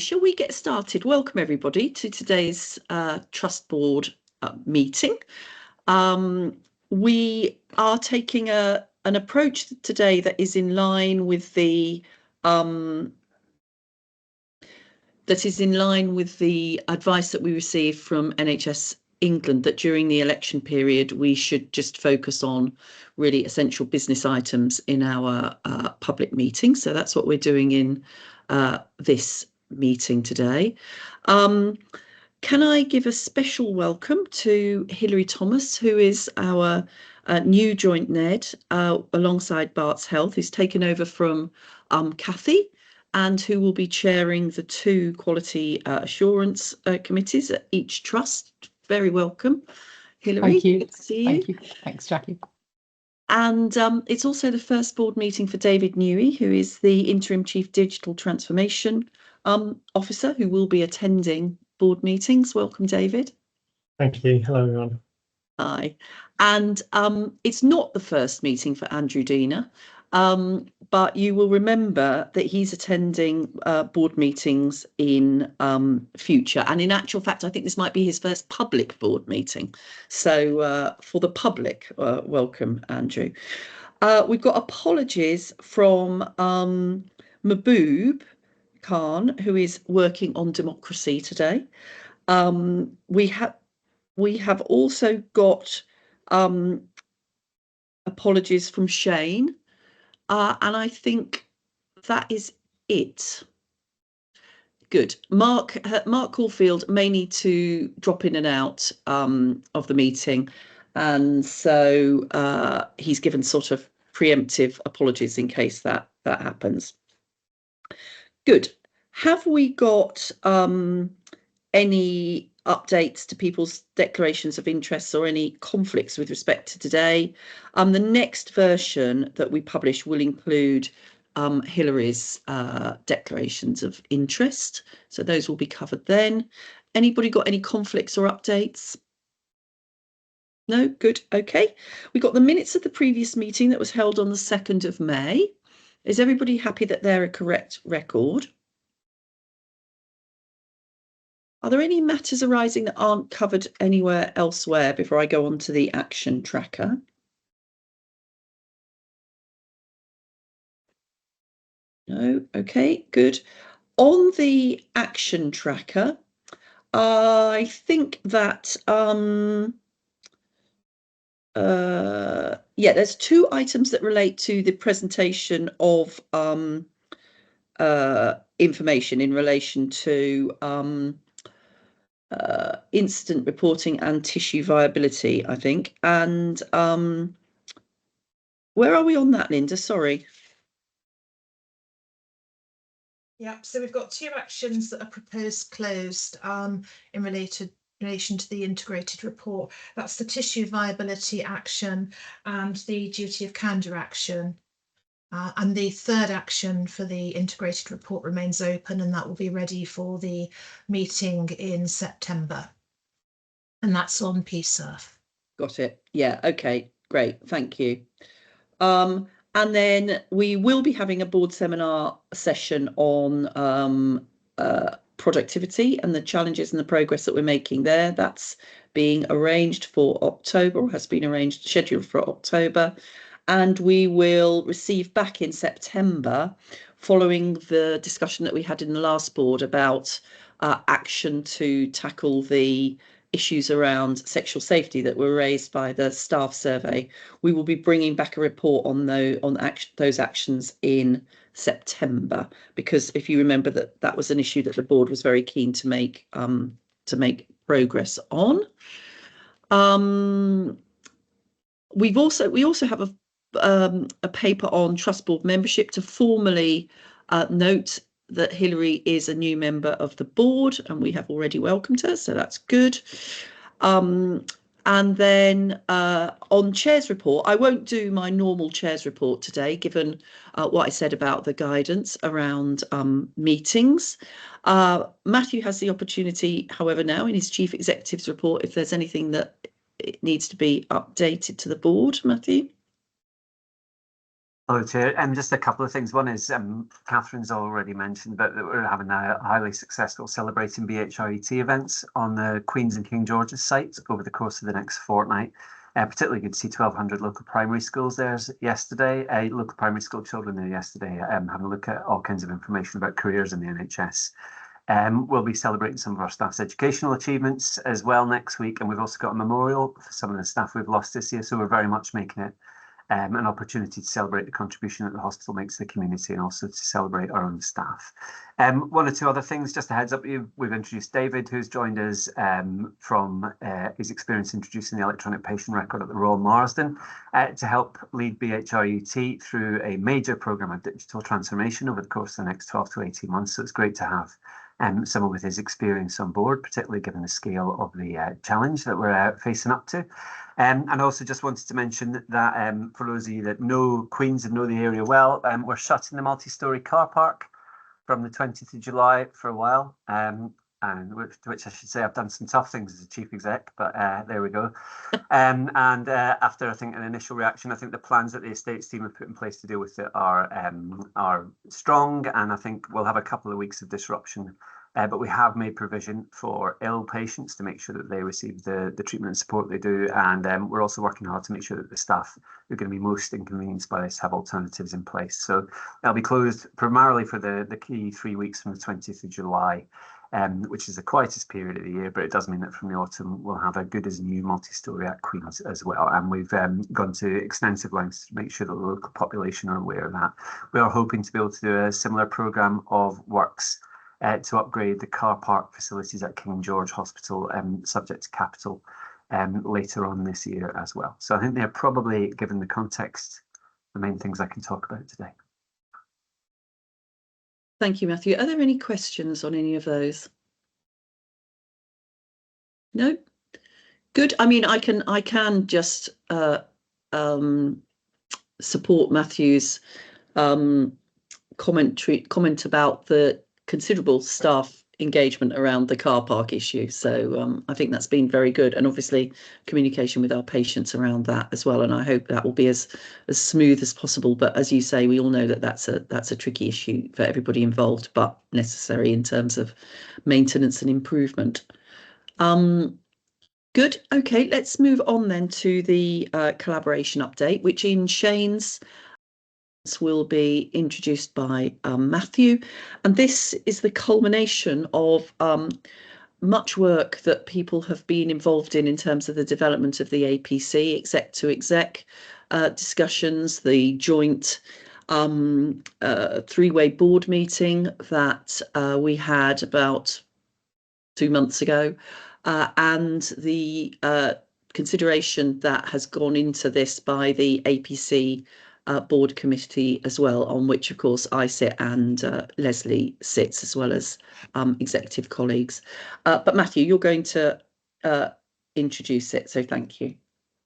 Shall we get started? Welcome everybody to today's Trust Board meeting. We are taking an approach today that is in line with the advice that we received from NHS England, that during the election period we should just focus on really essential business items in our public meetings. So that's what we're doing in this meeting today. Can I give a special welcome to Hilary Thomas, who is our new joint NED alongside Barts Health, who's taken over from Kathy, and who will be chairing the two quality assurance committees at each trust. Very welcome, Hilary. Thank you. Good to see you. Thank you. Thanks, Jackie. And it's also the first board meeting for David Newey, who is the Interim Chief Digital Transformation Officer, who will be attending board meetings. Welcome, David. Thank you. Hello, everyone. Hi. And it's not the first meeting for Andrew Diener, but you will remember that he's attending board meetings in future. And in actual fact, I think this might be his first public board meeting. So for the public, welcome, Andrew. We've got apologies from Mahbub Khan, who is working on democracy today. We have also got apologies from Shane, and I think that is it. Good. Mark Caulfield may need to drop in and out of the meeting, and so he's given sort of preemptive apologies in case that happens. Good. Have we got any updates to people's declarations of interests or any conflicts with respect to today? The next version that we publish will include Hilary's declarations of interest, so those will be covered then. Anybody got any conflicts or updates? No? Good. Okay. We got the minutes of the previous meeting that was held on the 2nd of May. Is everybody happy that they're a correct record? Are there any matters arising that aren't covered anywhere elsewhere before I go on to the action tracker? No? Okay, good. On the action tracker, I think that there's two items that relate to the presentation of information in relation to incident reporting and tissue viability, I think. And where are we on that, Linda? Sorry. Yeah, so we've got two actions that are proposed closed in relation to the integrated report. That's the tissue viability action and the duty of candour action. And the third action for the integrated report remains open, and that will be ready for the meeting in September. And that's on PSURF. Got it. Yeah, okay, great. Thank you. And then we will be having a board seminar session on productivity and the challenges and the progress that we're making there. That's being arranged for October, or has been arranged, scheduled for October. And we will receive back in September, following the discussion that we had in the last board about action to tackle the issues around sexual safety that were raised by the staff survey. We will be bringing back a report on those actions in September, because if you remember that was an issue that the board was very keen to make progress on. We also have a paper on Trust Board membership to formally note that Hilary is a new member of the board, and we have already welcomed her, so that's good. And then on Chair's report, I won't do my normal Chair's report today, given what I said about the guidance around meetings. Matthew has the opportunity, however, now in his Chief Executive's report, if there's anything that it needs to be updated to the board. Matthew? Hello, Chair. Just a couple of things. One is Catherine's already mentioned that we're having a highly successful Celebrating BHRET events on the Queen's and King George's site over the course of the next fortnight. Particularly good to see 1,200 local primary schools there yesterday, local primary school children there yesterday, having a look at all kinds of information about careers in the NHS. We'll be celebrating some of our staff's educational achievements as well next week, and we've also got a memorial for some of the staff we've lost this year, so we're very much making it an opportunity to celebrate the contribution that the hospital makes to the community and also to celebrate our own staff. One or two other things, just a heads up, we've introduced David, who's joined us from his experience introducing the electronic patient record at the Royal Marsden to help lead BHRET through a major programme of digital transformation over the course of the next 12 to 18 months. So it's great to have someone with his experience on board, particularly given the scale of the challenge that we're facing up to. And also just wanted to mention that for those of you that know Queens and know the area well, we're shutting the multi-storey car park from the 20th of July for a while, and which I should say I've done some tough things as a chief exec, but there we go. After I think an initial reaction, I think the plans that the estates team have put in place to deal with it are strong, and I think we'll have a couple of weeks of disruption. But we have made provision for ill patients to make sure that they receive the treatment and support they do. And we're also working hard to make sure that the staff who are going to be most inconvenienced by this have alternatives in place. So they'll be closed primarily for the key 3 weeks from the 20th of July, which is the quietest period of the year. But it does mean that from the autumn, we'll have a good as new multi-storey at Queen's as well. And we've gone to extensive lengths to make sure that the local population are aware of that. We are hoping to be able to do a similar programme of works to upgrade the car park facilities at King George Hospital, subject to capital, later on this year as well. So I think they're probably, given the context, the main things I can talk about today. Thank you, Matthew. Are there any questions on any of those? No? Good. I mean, I can just support Matthew's comment about the considerable staff engagement around the car park issue. So I think that's been very good, and obviously communication with our patients around that as well. And I hope that will be as smooth as possible. But as you say, we all know that that's a tricky issue for everybody involved, but necessary in terms of maintenance and improvement. Good. Okay, let's move on then to the collaboration update, which in Shane's will be introduced by Matthew, and this is the culmination of much work that people have been involved in terms of the development of the APC exec to exec discussions, the joint three-way board meeting that we had about 2 months ago, and the consideration that has gone into this by the APC board committee as well, on which of course I sit and Leslie sits, as well as executive colleagues. But Matthew, you're going to introduce it, so thank you.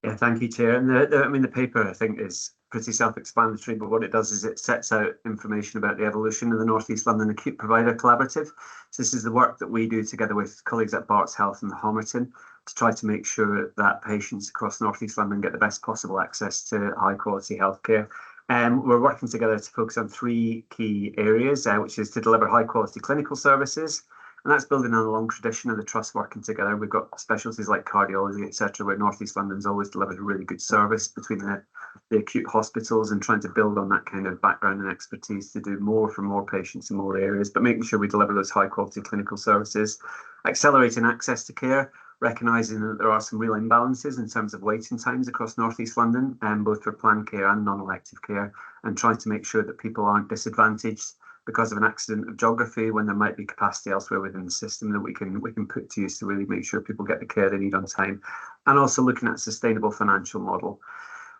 Yeah, thank you, Chair. And the paper I think is pretty self-explanatory, but what it does is it sets out information about the evolution of the North East London Acute Provider Collaborative. So this is the work that we do together with colleagues at Barts Health and the Homerton to try to make sure that patients across North East London get the best possible access to high quality healthcare. We're working together to focus on 3 key areas, which is to deliver high quality clinical services. And that's building on a long tradition of the trust working together. We've got specialties like cardiology, etc., where North East London's always delivered a really good service between the acute hospitals, and trying to build on that kind of background and expertise to do more for more patients in more areas, but making sure we deliver those high quality clinical services, accelerating access to care, recognising that there are some real imbalances in terms of waiting times across North East London, both for planned care and non-elective care, and trying to make sure that people aren't disadvantaged because of an accident of geography when there might be capacity elsewhere within the system that we can put to use to really make sure people get the care they need on time. And also looking at a sustainable financial model,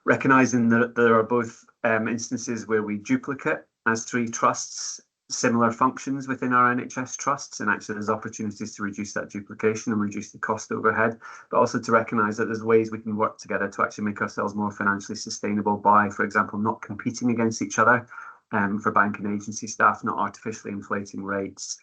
recognising that there are both instances where we duplicate as 3 trusts similar functions within our NHS trusts, and actually there's opportunities to reduce that duplication and reduce the cost overhead, but also to recognise that there's ways we can work together to actually make ourselves more financially sustainable by, for example, not competing against each other for bank and agency staff, not artificially inflating rates,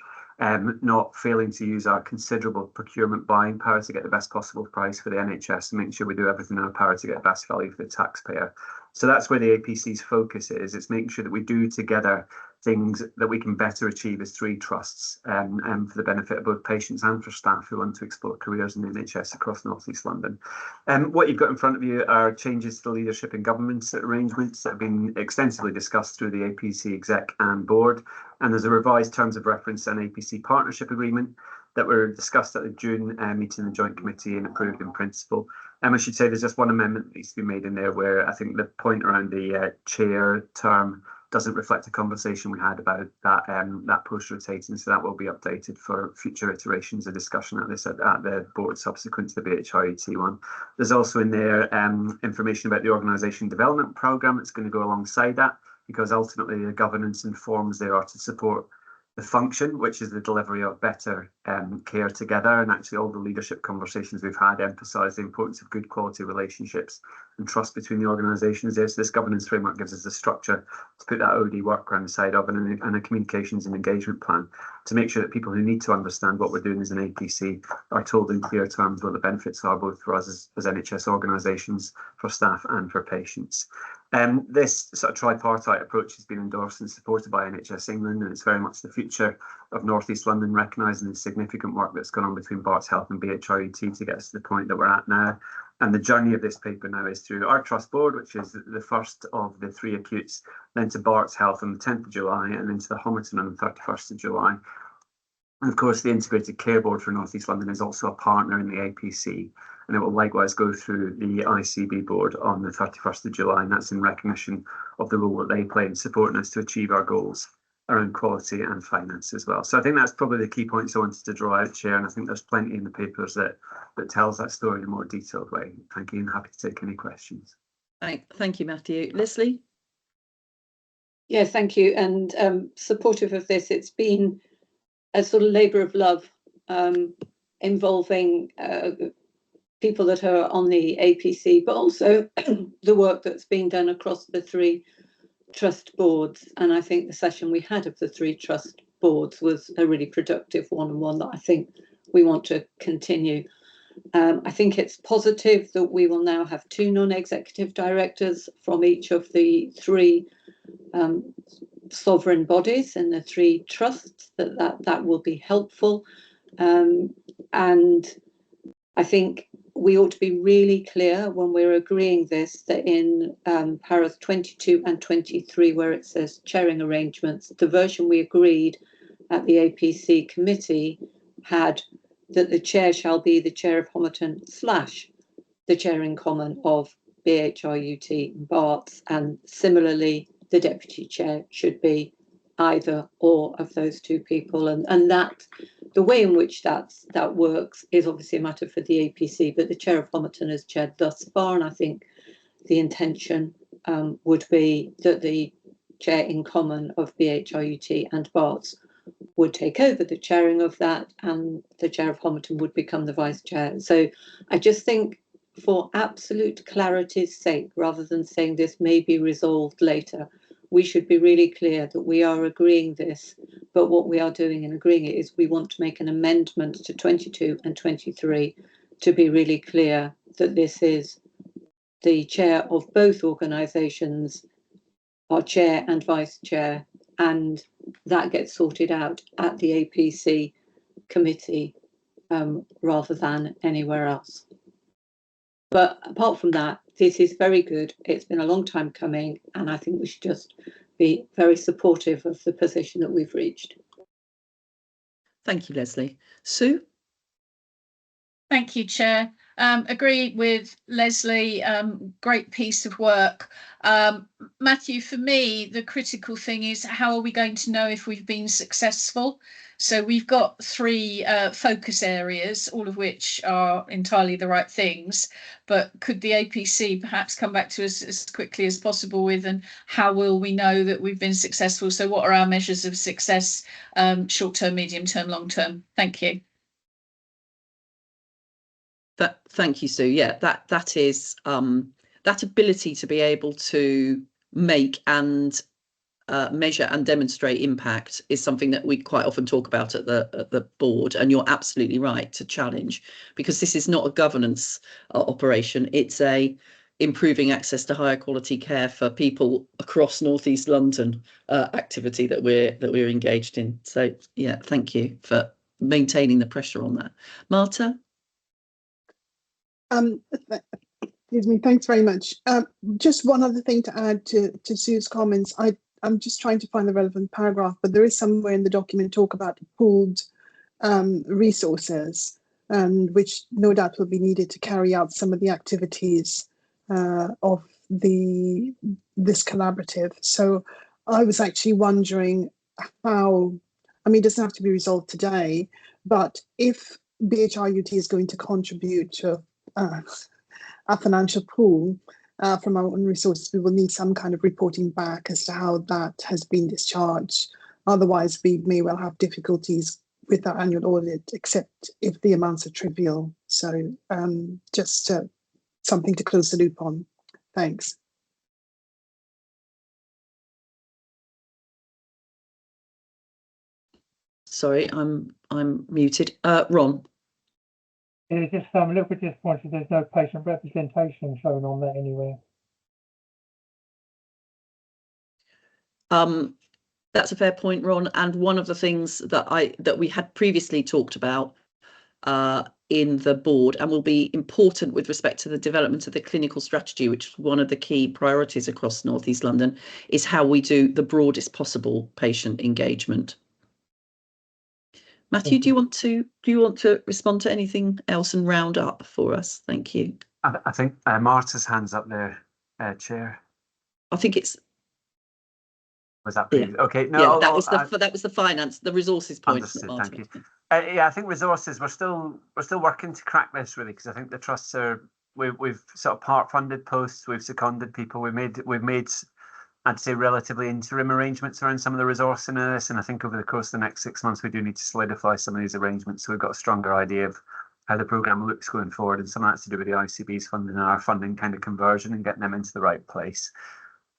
not failing to use our considerable procurement buying power to get the best possible price for the NHS, and making sure we do everything in our power to get the best value for the taxpayer. So that's where the APC's focus is. It's making sure that we do together things that we can better achieve as three trusts, for the benefit of both patients and for staff who want to explore careers in the NHS across North East London. What you've got in front of you are changes to the leadership and governance arrangements that have been extensively discussed through the APC exec and board. And there's a revised terms of reference and APC partnership agreement that were discussed at the June meeting of the Joint Committee and approved in principle. I should say there's just one amendment that needs to be made in there where I think the point around the chair term doesn't reflect a conversation we had about that post rotating, so that will be updated for future iterations of discussion at the board subsequent to the BHRET one. There's also in there information about the organisation development programme that's going to go alongside that, because ultimately the governance and forms there are to support the function, which is the delivery of better care together. And actually all the leadership conversations we've had emphasise the importance of good quality relationships and trust between the organisations. So this governance framework gives us the structure to put that OD work around the side of and a communications and engagement plan to make sure that people who need to understand what we're doing as an APC are told in clear terms what the benefits are, both for us as NHS organisations, for staff and for patients. This sort of tripartite approach has been endorsed and supported by NHS England, and it's very much the future of North East London, recognising the significant work that's gone on between Barts Health and BHRET to get us to the point that we're at now. And the journey of this paper now is through our trust board, which is the first of the three acutes, then to Barts Health on the 10th of July, and then to the Homerton on the 31st of July. And of course, the Integrated Care Board for North East London is also a partner in the APC, and it will likewise go through the ICB board on the 31st of July, and that's in recognition of the role that they play in supporting us to achieve our goals around quality and finance as well. So I think that's probably the key points I wanted to draw out, Chair, and I think there's plenty in the papers that tells that story in a more detailed way. Thank you, and happy to take any questions. Thank you, Matthew. Leslie? Yeah, thank you, and supportive of this. It's been a sort of labour of love involving people that are on the APC, but also the work that's being done across the three trust boards. And I think the session we had of the three trust boards was a really productive one, and one that I think we want to continue. I think it's positive that we will now have two non-executive directors from each of the three sovereign bodies and the three trusts. That will be helpful, and I think we ought to be really clear when we're agreeing this that in paras 22 and 23, where it says chairing arrangements, the version we agreed at the APC committee had that the chair shall be the chair of Homerton / the chair in common of BHRUT and Barts, and similarly the deputy chair should be either or of those two people, and that the way in which that works is obviously a matter for the APC, but the chair of Homerton has chaired thus far, and I think the intention would be that the chair in common of BHRUT and Barts would take over the chairing of that, and the chair of Homerton would become the vice chair. So I just think, for absolute clarity's sake, rather than saying this may be resolved later, we should be really clear that we are agreeing this, but what we are doing in agreeing it is we want to make an amendment to 22 and 23 to be really clear that this is the chair of both organisations, our chair and vice chair, and that gets sorted out at the APC committee rather than anywhere else. But apart from that, this is very good. It's been a long time coming, and I think we should just be very supportive of the position that we've reached. Thank you, Leslie. Sue? Thank you, Chair. Agree with Leslie. Great piece of work. Matthew, for me, the critical thing is how are we going to know if we've been successful? So we've got three focus areas, all of which are entirely the right things. But could the APC perhaps come back to us as quickly as possible with, and how will we know that we've been successful? So what are our measures of success, short term, medium term, long term? Thank you. Thank you, Sue. Yeah, that is that ability to be able to make and measure and demonstrate impact is something that we quite often talk about at the board, and you're absolutely right to challenge, because this is not a governance operation. It's a improving access to higher quality care for people across North East London activity that we're engaged in. So yeah, thank you for maintaining the pressure on that. Marta? Excuse me, thanks very much. Just one other thing to add to Sue's comments. I'm just trying to find the relevant paragraph, but there is somewhere in the document talk about pooled resources, and which no doubt will be needed to carry out some of the activities of this collaborative. So I was actually wondering how, I mean, it doesn't have to be resolved today, but if BHRUT is going to contribute to our financial pool from our own resources, we will need some kind of reporting back as to how that has been discharged. Otherwise, we may well have difficulties with our annual audit, except if the amounts are trivial. So just something to close the loop on. Thanks. Sorry, I'm muted. Ron? Yeah, just a little bit disappointed there's no patient representation shown on that anywhere. That's a fair point, Ron. And one of the things that we had previously talked about in the board and will be important with respect to the development of the clinical strategy, which is one of the key priorities across North East London, is how we do the broadest possible patient engagement. Matthew, do you want to respond to anything else and round up for us? Thank you. I think Marta's hand's up there, Chair. I think it's. Was that Yeah. okay? No, yeah, that was the finance, the resources point. Understood, thank you. Yeah, I think resources. We're still working to crack this really, because I think the trusts are. We've sort of part funded posts. We've seconded people. We've made. I'd say relatively interim arrangements around some of the resourcing of this, and I think over the course of the next 6 months we do need to solidify some of these arrangements so we've got a stronger idea of how the programme looks going forward, and some of that's to do with the ICB's funding and our funding kind of conversion and getting them into the right place.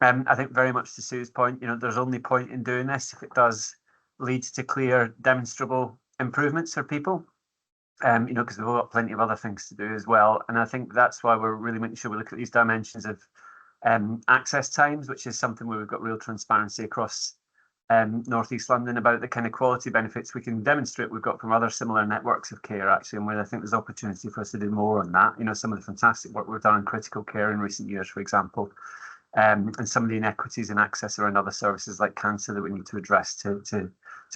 I think very much to Sue's point, there's only point in doing this if it does lead to clear, demonstrable improvements for people. Because we've got plenty of other things to do as well, and I think that's why we're really making sure we look at these dimensions of access times, which is something where we've got real transparency across North East London about the kind of quality benefits we can demonstrate we've got from other similar networks of care, actually, and where I think there's opportunity for us to do more on that. Some of the fantastic work we've done in critical care in recent years, for example, and some of the inequities in access around other services like cancer that we need to address to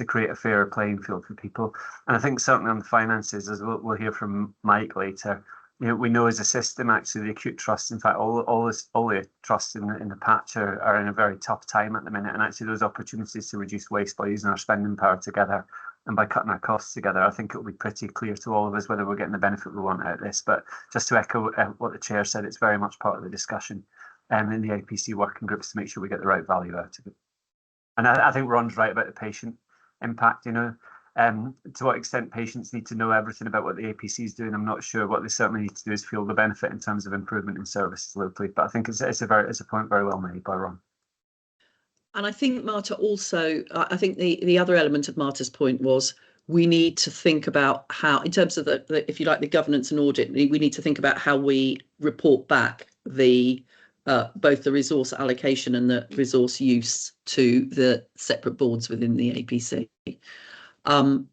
create a fairer playing field for people. And I think certainly on the finances, as we'll hear from Mike later, we know as a system, actually, the acute trusts, in fact, all the trusts in the patch are in a very tough time at the minute. And actually, those opportunities to reduce waste by using our spending power together and by cutting our costs together, I think it will be pretty clear to all of us whether we're getting the benefit we want out of this. But just to echo what the chair said, it's very much part of the discussion in the APC working groups to make sure we get the right value out of it. And I think Ron's right about the patient impact, to what extent patients need to know everything about what the APC is doing, I'm not sure. What they certainly need to do is feel the benefit in terms of improvement in services locally. But I think it's a point very well made by Ron. And I think Marta also, I think the other element of Marta's point was we need to think about how, in terms of the if you like, the governance and audit, we need to think about how we report back both the resource allocation and the resource use to the separate boards within the APC. That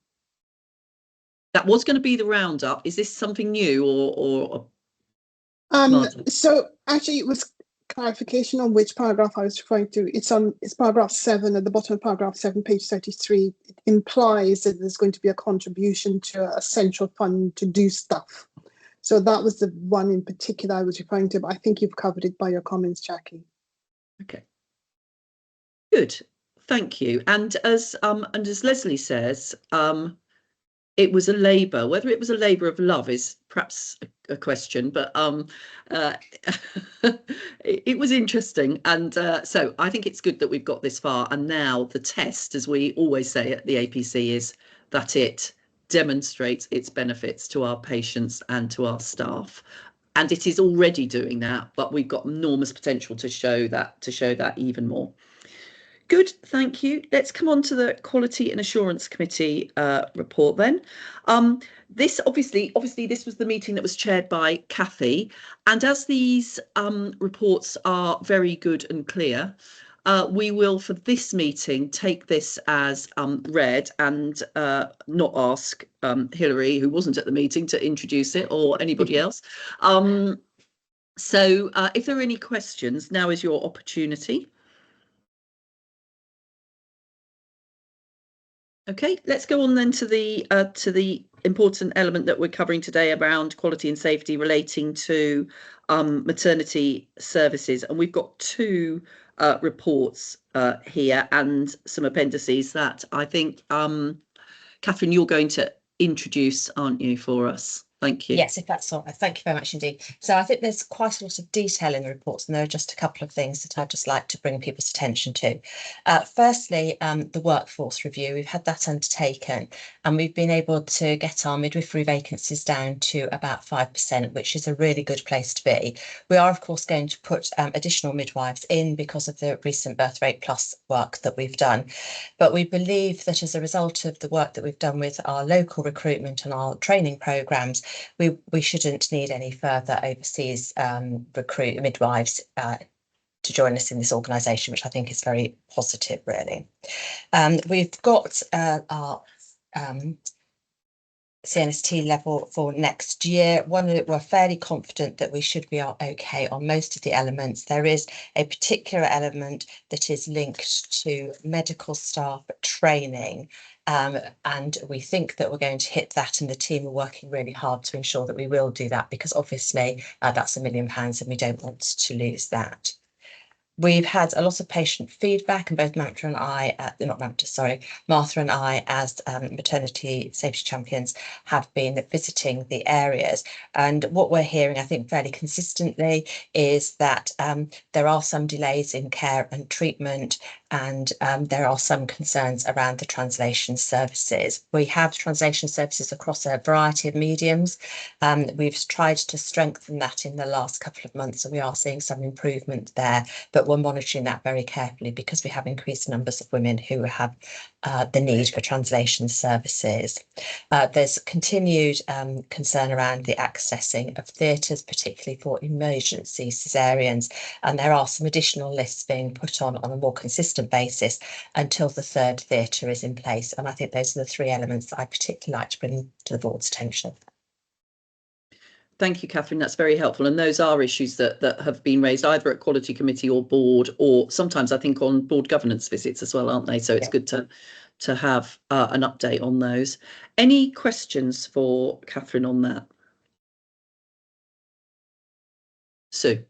was going to be the roundup. Is this something new or so actually it was clarification on which paragraph I was referring to. It's paragraph 7 at the bottom of paragraph 7, page 33. It implies that there's going to be a contribution to a central fund to do stuff. So that was the one in particular I was referring to, but I think you've covered it by your comments, Jackie. Okay. Good. Thank you. And as Leslie says, it was a labour. Whether it was a labour of love is perhaps a question, but it was interesting. And so I think it's good that we've got this far. And now the test, as we always say at the APC, is that it demonstrates its benefits to our patients and to our staff. And it is already doing that, but we've got enormous potential to show that even more. Good, thank you. Let's come on to the Quality and Assurance Committee report then. This obviously this was the meeting that was chaired by Kathy, and as these reports are very good and clear, we will for this meeting take this as read and not ask Hilary, who wasn't at the meeting, to introduce it, or anybody else. So if there are any questions, now is your opportunity. Okay, let's go on then to the important element that we're covering today around quality and safety relating to maternity services. And we've got two reports here and some appendices that I think, Catherine, you're going to introduce, aren't you, for us? Thank you. Yes, if that's all right. Thank you very much indeed. So I think there's quite a lot of detail in the reports, and there are just a couple of things that I'd just like to bring people's attention to. Firstly, the workforce review. We've had that undertaken, and we've been able to get our midwifery vacancies down to about 5%, which is a really good place to be. We are, of course, going to put additional midwives in because of the recent Birth Rate Plus work that we've done. But we believe that as a result of the work that we've done with our local recruitment and our training programmes, we shouldn't need any further overseas midwives to join us in this organisation, which I think is very positive, really. We've got our CNST level for next year. We're fairly confident that we should be okay on most of the elements. There is a particular element that is linked to medical staff training, and we think that we're going to hit that, and the team are working really hard to ensure that we will do that, because obviously that's £1 million and we don't want to lose that. We've had a lot of patient feedback, and both Martha and I, as maternity safety champions, have been visiting the areas. And what we're hearing, I think, fairly consistently is that there are some delays in care and treatment, and there are some concerns around the translation services. We have translation services across a variety of mediums. We've tried to strengthen that in the last couple of months, and we are seeing some improvement there. But we're monitoring that very carefully because we have increased numbers of women who have the need for translation services. There's continued concern around the accessing of theatres, particularly for emergency caesareans, and there are some additional lists being put on a more consistent basis until the third theatre is in place. And I think those are the three elements that I particularly like to bring to the board's attention. Thank you, Catherine. That's very helpful. And those are issues that have been raised either at Quality Committee or board, or sometimes I think on board governance visits as well, aren't they? So it's good to have an update on those. Any questions for Catherine on that? Sue.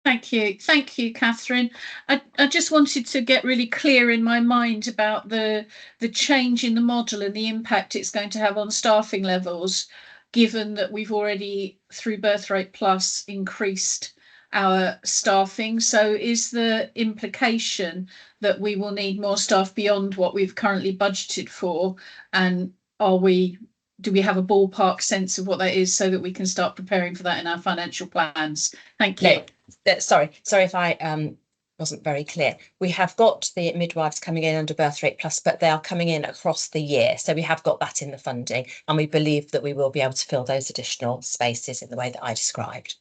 Thank you, Catherine. I just wanted to get really clear in my mind about the change in the model and the impact it's going to have on staffing levels, given that we've already, through Birth Rate Plus, increased our staffing. So is the implication that we will need more staff beyond what we've currently budgeted for? And do we have a ballpark sense of what that is so that we can start preparing for that in our financial plans? Thank you. No, sorry if I wasn't very clear. We have got the midwives coming in under Birth Rate Plus, but they are coming in across the year. So we have got that in the funding, and we believe that we will be able to fill those additional spaces in the way that I described.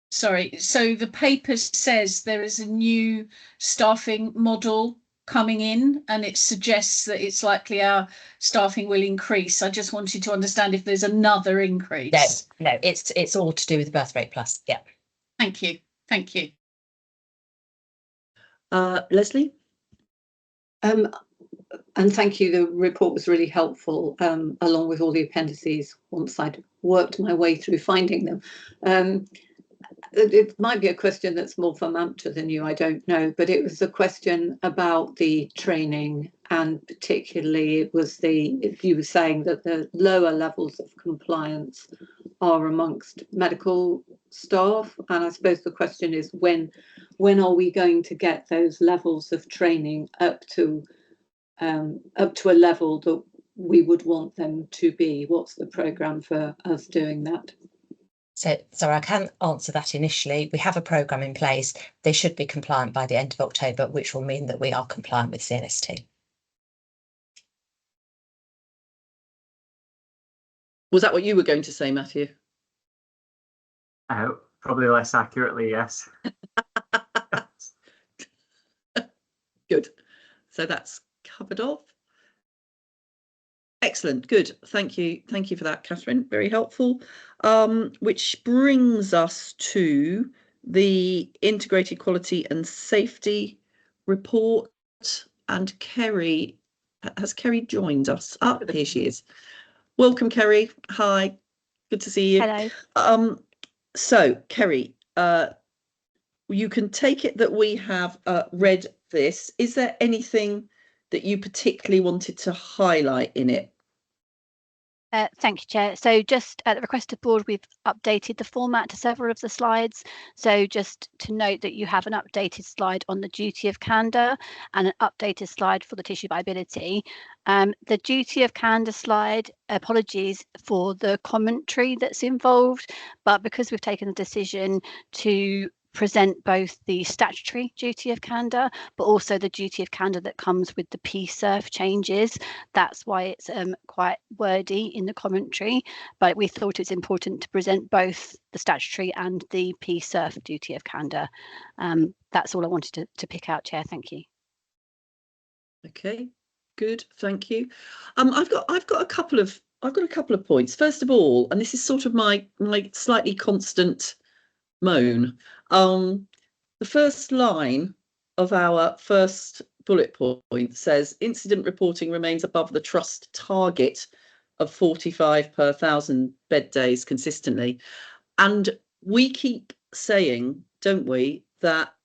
Sorry, so the paper says there is a new staffing model coming in, and it suggests that it's likely our staffing will increase. I just wanted to understand if there's another increase. No, it's all to do with Birth Rate Plus. Yeah. Thank you. Leslie? And thank you. The report was really helpful, along with all the appendices, once I'd worked my way through finding them. It might be a question that's more for Mamta than you, I don't know, but it was a question about the training, and particularly it was if you were saying that the lower levels of compliance are amongst medical staff, and I suppose the question is when are we going to get those levels of training up to a level that we would want them to be? What's the programme for us doing that? So I can answer that initially. We have a programme in place. They should be compliant by the end of October, which will mean that we are compliant with CNST. Was that what you were going to say, Matthew? Probably less accurately, yes. Good. So that's covered off. Excellent. Good. Thank you. Thank you for that, Catherine. Very helpful. Which brings us to the Integrated Quality and Safety Report. And Kerry, has Kerry joined us? Ah, here she is. Welcome, Kerry. Hi. Good to see you. Hello. So, Kerry, you can take it that we have read this. Is there anything that you particularly wanted to highlight in it? Thank you, Chair. So just at the request of board, we've updated the format to several of the slides. So just to note that you have an updated slide on the duty of candour and an updated slide for the tissue viability. The duty of candour slide, apologies for the commentary that's involved, but because we've taken the decision to present both the statutory duty of candour, but also the duty of candour that comes with the PSERF changes. That's why it's quite wordy in the commentary, but we thought it's important to present both the statutory and the PSERF duty of candour. That's all I wanted to pick out, Chair. Thank you. Okay, good. Thank you. I've got a couple of points. First of all, and this is sort of my slightly constant moan. The first line of our first bullet point says incident reporting remains above the trust target of 45 per 1,000 bed days consistently. And we keep saying, don't we, that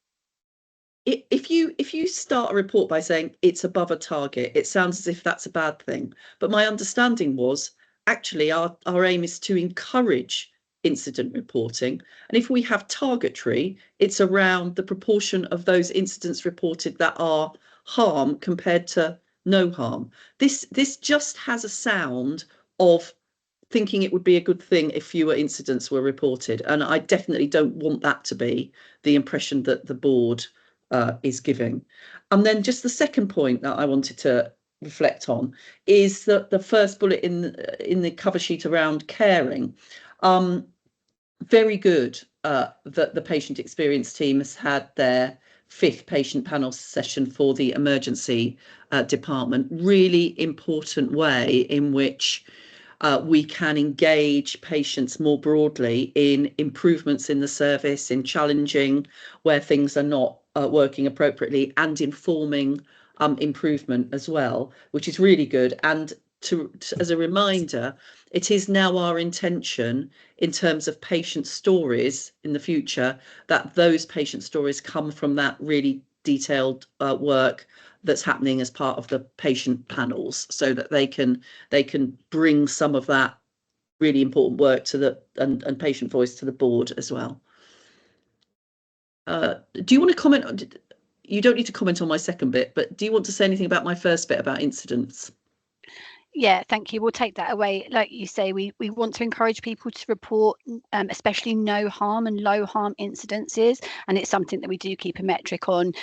if you start a report by saying it's above a target, it sounds as if that's a bad thing. But my understanding was actually our aim is to encourage incident reporting, and if we have targetry, it's around the proportion of those incidents reported that are harm compared to no harm. This just has a sound of thinking it would be a good thing if fewer incidents were reported, and I definitely don't want that to be the impression that the board is giving. And then just the second point that I wanted to reflect on is that the first bullet in the cover sheet around caring. Very good that the patient experience team has had their 5th patient panel session for the emergency department. Really important way in which we can engage patients more broadly in improvements in the service, in challenging where things are not working appropriately, and informing improvement as well, which is really good. And as a reminder, it is now our intention in terms of patient stories in the future that those patient stories come from that really detailed work that's happening as part of the patient panels, so that they can bring some of that really important work to the and patient voice to the board as well. Do you want to comment? You don't need to comment on my second bit, but do you want to say anything about my first bit about incidents? Yeah, thank you. We'll take that away. Like you say, we want to encourage people to report, especially no harm and low harm incidences. And it's something that we do keep a metric on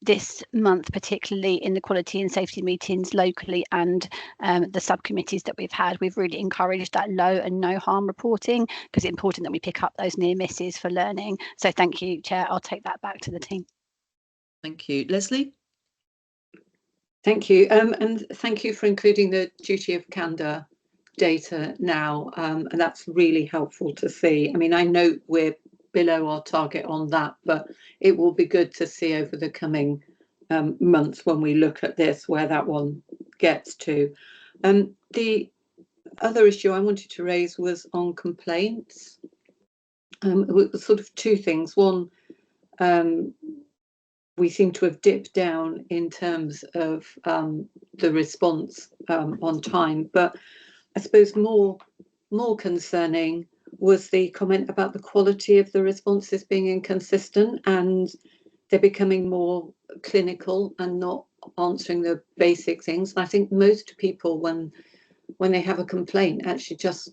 this month, particularly in the quality and safety meetings locally and the subcommittees that we've had. We've really encouraged that low and no harm reporting because it's important that we pick up those near misses for learning. So thank you, Chair. I'll take that back to the team. Thank you. Leslie? Thank you, and thank you for including the duty of candour data now, and that's really helpful to see. I mean, I know we're below our target on that, but it will be good to see over the coming months when we look at this where that one gets to. The other issue I wanted to raise was on complaints. Sort of two things. One, we seem to have dipped down in terms of the response on time, but I suppose more concerning was the comment about the quality of the responses being inconsistent, and they're becoming more clinical and not answering the basic things. And I think most people, when they have a complaint, actually just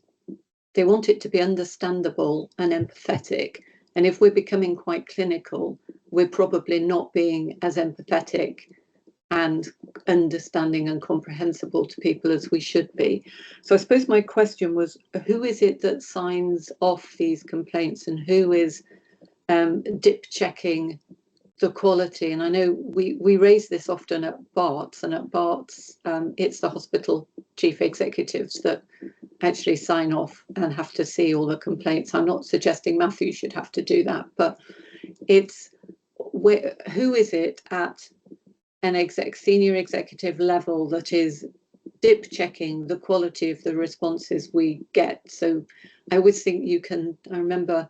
they want it to be understandable and empathetic. And if we're becoming quite clinical, we're probably not being as empathetic and understanding and comprehensible to people as we should be. So I suppose my question was, who is it that signs off these complaints, and who is dip checking the quality? And I know we raise this often at Barts, and at Barts it's the hospital chief executives that actually sign off and have to see all the complaints. I'm not suggesting Matthew should have to do that, but it's who is it at an senior executive level that is dip checking the quality of the responses we get? So I always think I remember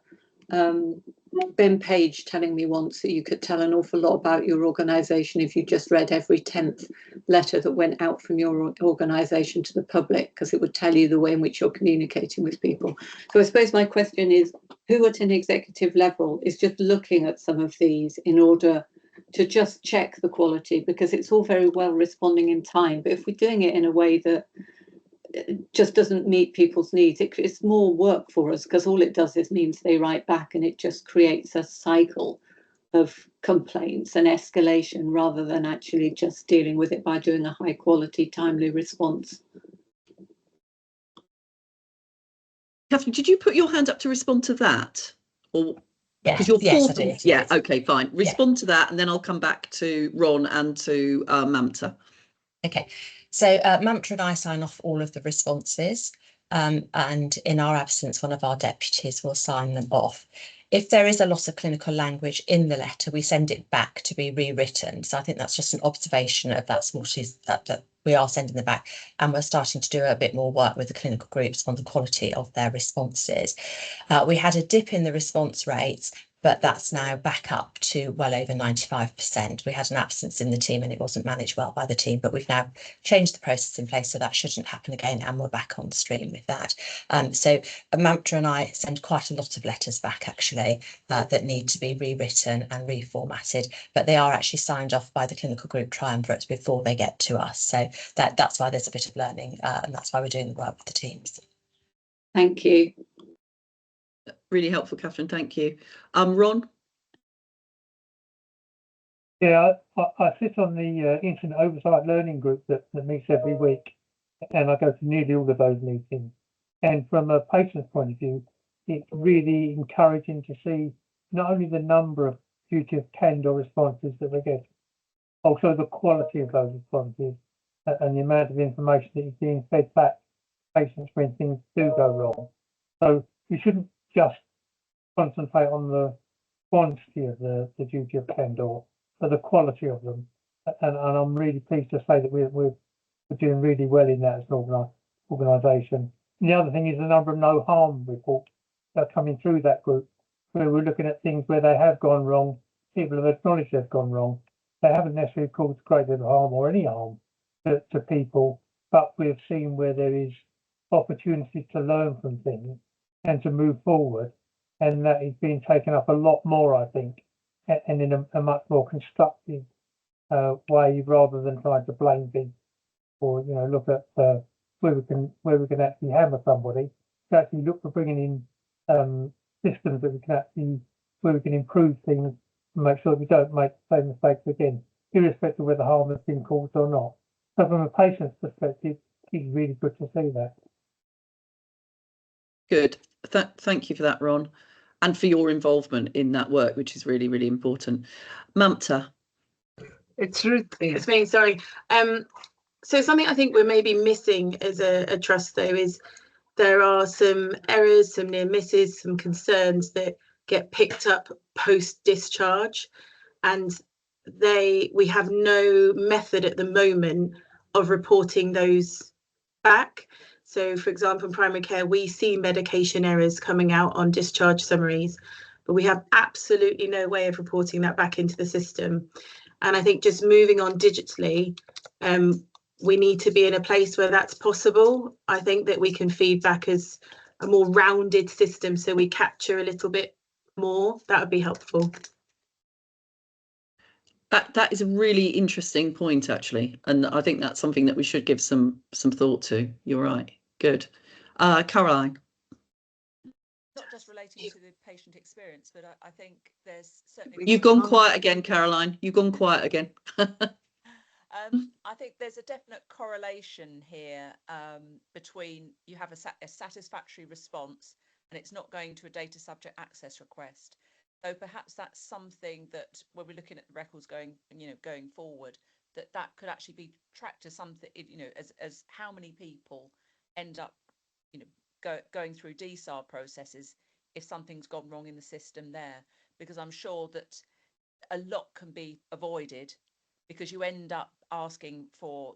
Ben Page telling me once that you could tell an awful lot about your organisation if you just read every 10th letter that went out from your organisation to the public, because it would tell you the way in which you're communicating with people. So I suppose my question is, who at an executive level is just looking at some of these in order to just check the quality? Because it's all very well responding in time, but if we're doing it in a way that just doesn't meet people's needs, it's more work for us, because all it does is means they write back, and it just creates a cycle of complaints and escalation rather than actually just dealing with it by doing a high quality, timely response. Catherine, did you put your hand up to respond to that? Or Yes, you're yes, I did. Yeah, okay, fine. Respond to that, and then I'll come back to Ron and to Mamta. Okay, so Mamta and I sign off all of the responses, and in our absence, one of our deputies will sign them off. If there is a lot of clinical language in the letter, we send it back to be rewritten. So I think that's just an observation of that we are sending them back, and we're starting to do a bit more work with the clinical groups on the quality of their responses. We had a dip in the response rates, but that's now back up to well over 95%. We had an absence in the team and it wasn't managed well by the team, but we've now changed the process in place so that shouldn't happen again, and we're back on stream with that. So Mamta and I send quite a lot of letters back actually that need to be rewritten and reformatted, but they are actually signed off by the clinical group triumvirates before they get to us. So that's why there's a bit of learning, and that's why we're doing the work with the teams. Thank you. Really helpful, Catherine. Thank you. Ron? Yeah, I sit on the Incident Oversight Learning Group that meets every week, and I go to nearly all of those meetings. And from a patient's point of view, it's really encouraging to see not only the number of duty of candor responses that we get, also the quality of those responses and the amount of information that is being fed back to patients when things do go wrong. So we shouldn't just concentrate on the quantity of the duty of candor, but the quality of them. And I'm really pleased to say that we're doing really well in that as an organisation. And the other thing is the number of no harm reports that are coming through that group, where we're looking at things where they have gone wrong, people have acknowledged they've gone wrong. They haven't necessarily caused great deal of harm or any harm to people, but we've seen where there is opportunities to learn from things and to move forward, and that is being taken up a lot more, I think, and in a much more constructive way, rather than trying to blame things or look at where we can actually hammer somebody. To actually look for bringing in systems that we can actually where we can improve things and make sure that we don't make the same mistakes again, irrespective of whether harm has been caused or not. So from a patient's perspective, it's really good to see that. Good. Thank you for that, Ron, and for your involvement in that work, which is really, really important. Mamta. It's Ruth. It's me. Sorry. So something I think we're maybe missing as a trust, though, is there are some errors, some near misses, some concerns that get picked up post discharge, and we have no method at the moment of reporting those back. So, for example, in primary care, we see medication errors coming out on discharge summaries, but we have absolutely no way of reporting that back into the system. And I think just moving on digitally, we need to be in a place where that's possible. I think that we can feed back as a more rounded system, so we capture a little bit more. That would be helpful. That is a really interesting point, actually, and I think that's something that we should give some thought to. You're right. Good. Caroline. not just relating to the patient experience, but I think there's certainly. You've gone quiet again, Caroline. You've gone quiet again. I think there's a definite correlation here between you have a satisfactory response and it's not going to a data subject access request. So perhaps that's something that when we're looking at the records going forward, that could actually be tracked as something, as how many people end up, going through DSAR processes if something's gone wrong in the system there, because I'm sure that a lot can be avoided because you end up asking for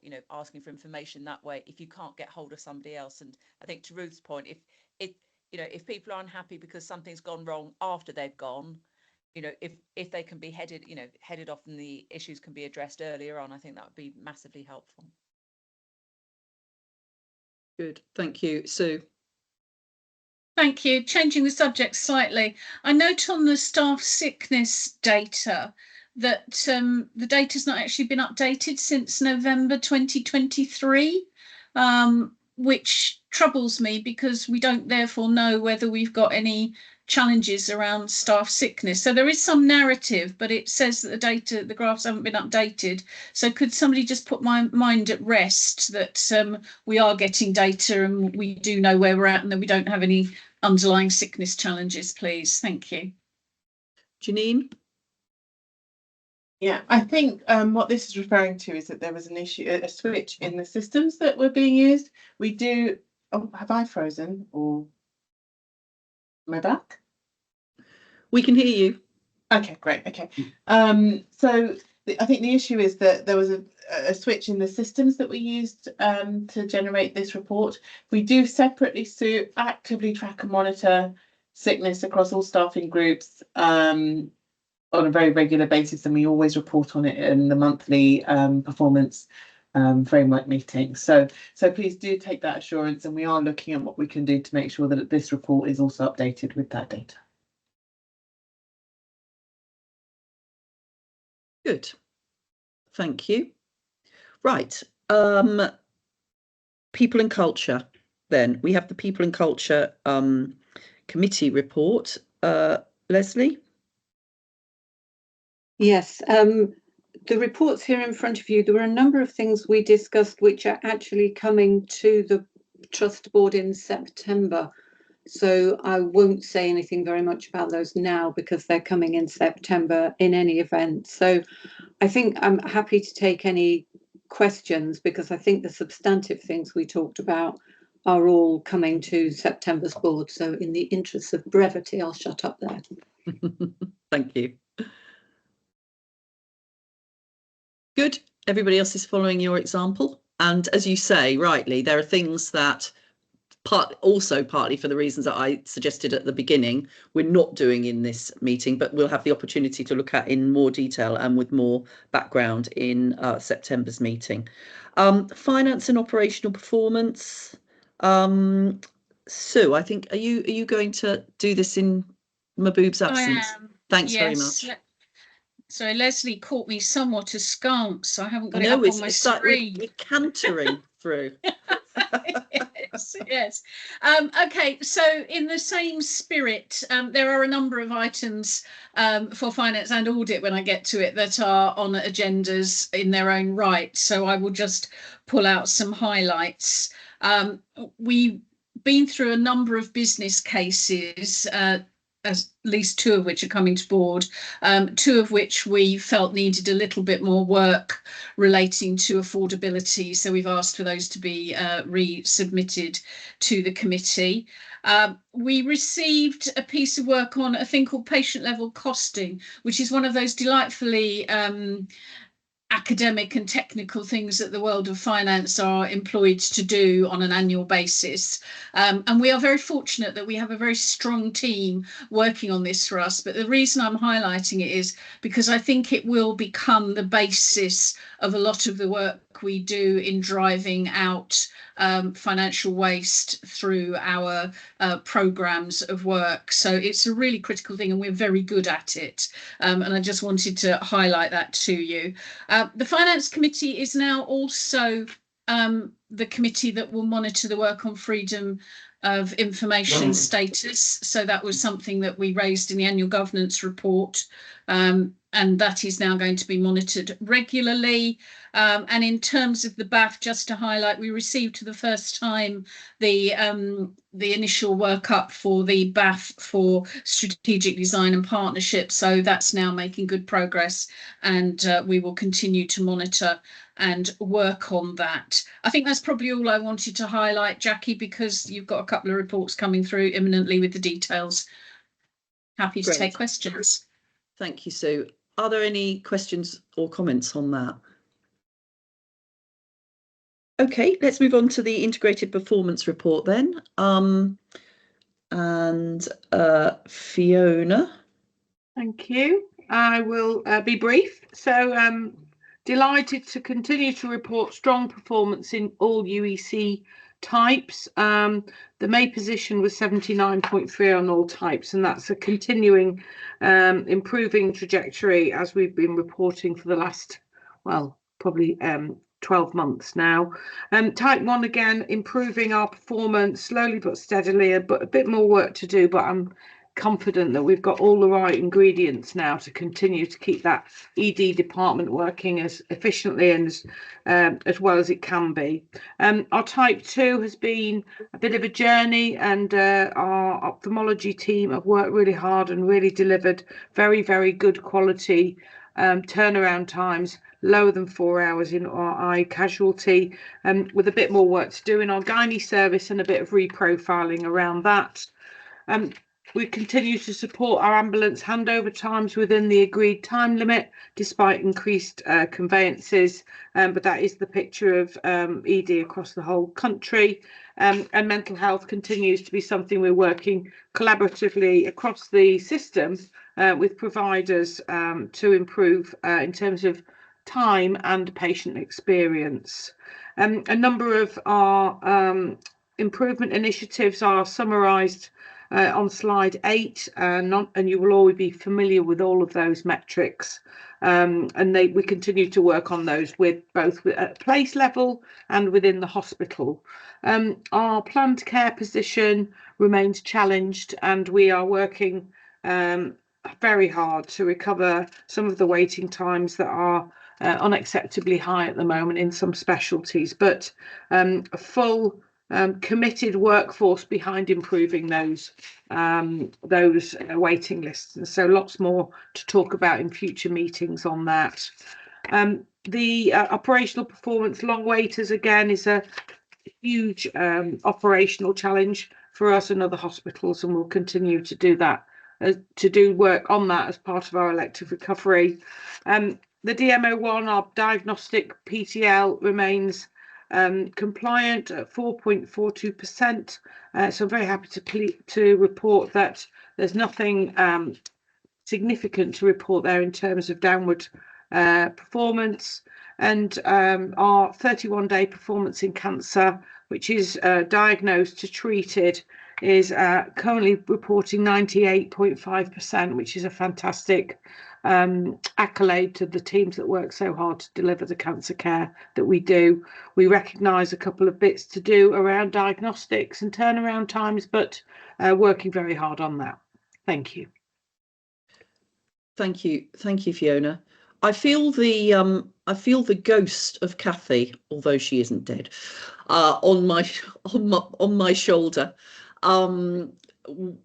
information that way if you can't get hold of somebody else. And I think to Ruth's point, if people are unhappy because something's gone wrong after they've gone, if they can be headed off and the issues can be addressed earlier on, I think that would be massively helpful. Good, thank you. Sue. Thank you. Changing the subject slightly, I note on the staff sickness data that the data's not actually been updated since November 2023, which troubles me because we don't therefore know whether we've got any challenges around staff sickness. So there is some narrative, but it says that the graphs haven't been updated. So could somebody just put my mind at rest that we are getting data and we do know where we're at and that we don't have any underlying sickness challenges, please? Thank you. Janine? Yeah, I think what this is referring to is that there was an issue, a switch in the systems that were being used. We do, have I frozen or am I back? We can hear you. Okay, great. Okay. So I think the issue is that there was a switch in the systems that we used to generate this report. We do separately actively track and monitor sickness across all staffing groups on a very regular basis, and we always report on it in the monthly performance framework meeting. So please do take that assurance, and we are looking at what we can do to make sure that this report is also updated with that data. Good, thank you. Right, people and culture. Then we have the people and culture committee report. Leslie? Yes, the reports here in front of you, there were a number of things we discussed which are actually coming to the Trust Board in September. So I won't say anything very much about those now because they're coming in September in any event. So I think I'm happy to take any questions because I think the substantive things we talked about are all coming to September's board. So in the interest of brevity, I'll shut up there. Thank you. Good. Everybody else is following your example. And as you say, rightly, there are things that partly for the reasons that I suggested at the beginning, we're not doing in this meeting, but we'll have the opportunity to look at in more detail and with more background in September's meeting. Finance and operational performance. Sue, I think, are you going to do this in Mahboob's absence? I am. Thanks Yes. very much. Sorry, Leslie caught me somewhat askance, so I haven't got it No, up on my screen. Like we're cantering through. Yes. Okay, so in the same spirit, there are a number of items for finance and audit when I get to it that are on agendas in their own right. So I will just pull out some highlights. We've been through a number of business cases, at least two of which are coming to board, two of which we felt needed a little bit more work relating to affordability. So we've asked for those to be resubmitted to the committee. We received a piece of work on a thing called patient level costing, which is one of those delightfully academic and technical things that the world of finance are employed to do on an annual basis. And we are very fortunate that we have a very strong team working on this for us. But the reason I'm highlighting it is because I think it will become the basis of a lot of the work we do in driving out financial waste through our programs of work. So it's a really critical thing and we're very good at it. And I just wanted to highlight that to you. The Finance Committee is now also the committee that will monitor the work on freedom of information status. So that was something that we raised in the annual governance report, and that is now going to be monitored regularly. And in terms of the BAF, just to highlight, we received for the first time the initial workup for the BAF for strategic design and partnership. So that's now making good progress, and we will continue to monitor and work on that. I think that's probably all I wanted to highlight, Jackie, because you've got a couple of reports coming through imminently with the details. Happy to Great. take questions. Thank you, Sue. Are there any questions or comments on that? Okay, let's move on to the integrated performance report then. Fiona. Thank you. I will be brief. So delighted to continue to report strong performance in all UEC types. The May position was 79.3 on all types, and that's a continuing improving trajectory as we've been reporting for the last, well, probably 12 months now. Type 1 again, improving our performance slowly but steadily, but a bit more work to do, but I'm confident that we've got all the right ingredients now to continue to keep that ED department working as efficiently and as well as it can be. Our type 2 has been a bit of a journey, and our ophthalmology team have worked really hard and really delivered very, very good quality turnaround times, lower than 4 hours in our eye casualty, with a bit more work to do in our gynae service and a bit of reprofiling around that. We continue to support our ambulance handover times within the agreed time limit, despite increased conveyances, but that is the picture of ED across the whole country. And mental health continues to be something we're working collaboratively across the system with providers to improve in terms of time and patient experience. A number of our improvement initiatives are summarised on slide 8, and you will all be familiar with all of those metrics, and we continue to work on those with both at place level and within the hospital. Our planned care position remains challenged, and we are working very hard to recover some of the waiting times that are unacceptably high at the moment in some specialties, but a full committed workforce behind improving those waiting lists, and so lots more to talk about in future meetings on that. The operational performance long waiters again is a huge operational challenge for us and other hospitals, and we'll continue to do that, to do work on that as part of our elective recovery. The DMO1, our diagnostic PTL, remains compliant at 4.42%. So I'm very happy to report that there's nothing significant to report there in terms of downward performance. And our 31-day performance in cancer, which is diagnosed to treated, is currently reporting 98.5%, which is a fantastic accolade to the teams that work so hard to deliver the cancer care that we do. We recognise a couple of bits to do around diagnostics and turnaround times, but working very hard on that. Thank you. Thank you, Fiona. I feel the ghost of Kathy, although she isn't dead, on my shoulder.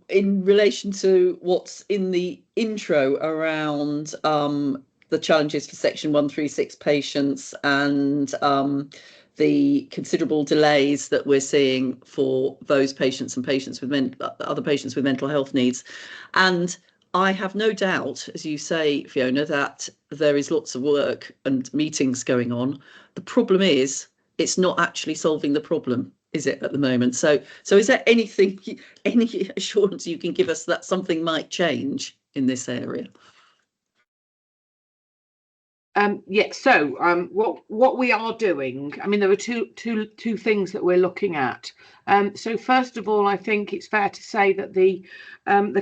In relation to what's in the intro around the challenges for Section 136 patients and the considerable delays that we're seeing for those patients and patients with other patients with mental health needs. And I have no doubt, as you say, Fiona, that there is lots of work and meetings going on. The problem is it's not actually solving the problem, is it, at the moment? So is there any assurance you can give us that something might change in this area? Yes. So what we are doing, I mean, there are two things that we're looking at. So first of all, I think it's fair to say that the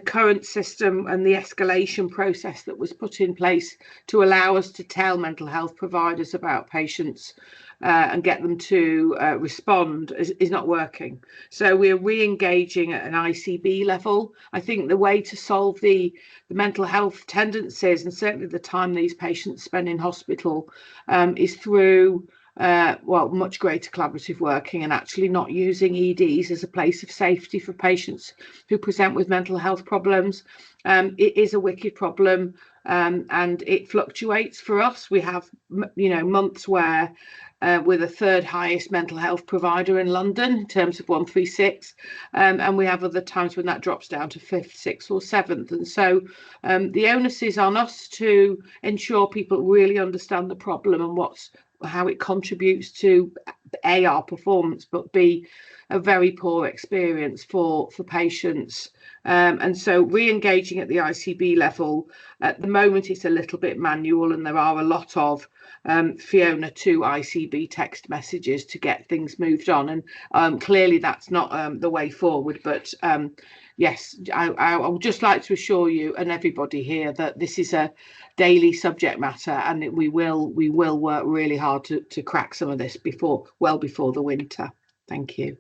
current system and the escalation process that was put in place to allow us to tell mental health providers about patients and get them to respond is not working. So we're re-engaging at an ICB level. I think the way to solve the mental health tendencies, and certainly the time these patients spend in hospital, is through much greater collaborative working, and actually not using EDs as a place of safety for patients who present with mental health problems. It is a wicked problem, and it fluctuates for us. We have, months where we're the third highest mental health provider in London in terms of 136, and we have other times when that drops down to 5th, 6th or 7th. And so the onus is on us to ensure people really understand the problem and how it contributes to A, our performance, but B, a very poor experience for patients. And so re-engaging at the ICB level, at the moment it's a little bit manual, and there are a lot of Fiona to ICB text messages to get things moved on, and clearly that's not the way forward. But yes, I would just like to assure you and everybody here that this is a daily subject matter, and that we will work really hard to crack some of this well before the winter. Thank you.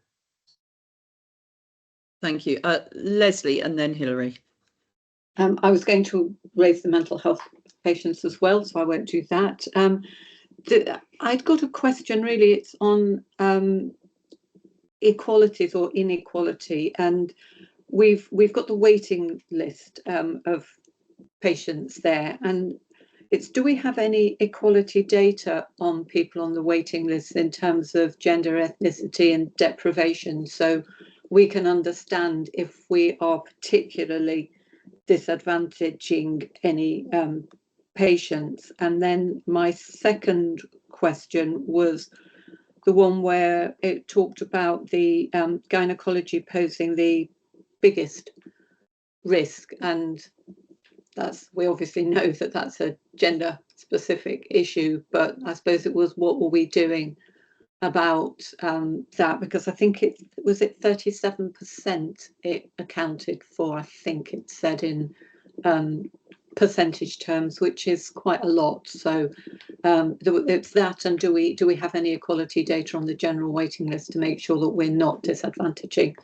Thank you. Leslie and then Hilary. I was going to raise the mental health patients as well, so I won't do that. I'd got a question, really. It's on equalities or inequality, and we've got the waiting list of patients there, and it's, do we have any equality data on people on the waiting list in terms of gender, ethnicity and deprivation, so we can understand if we are particularly disadvantaging any patients? And then my second question was the one where it talked about the gynecology posing the biggest risk, and we obviously know that that's a gender specific issue, but I suppose it was, what were we doing about that? Because I think it was 37% it accounted for, I think it said, in percentage terms, which is quite a lot. So it's that, and do we have any equality data on the general waiting list to make sure that we're not disadvantaging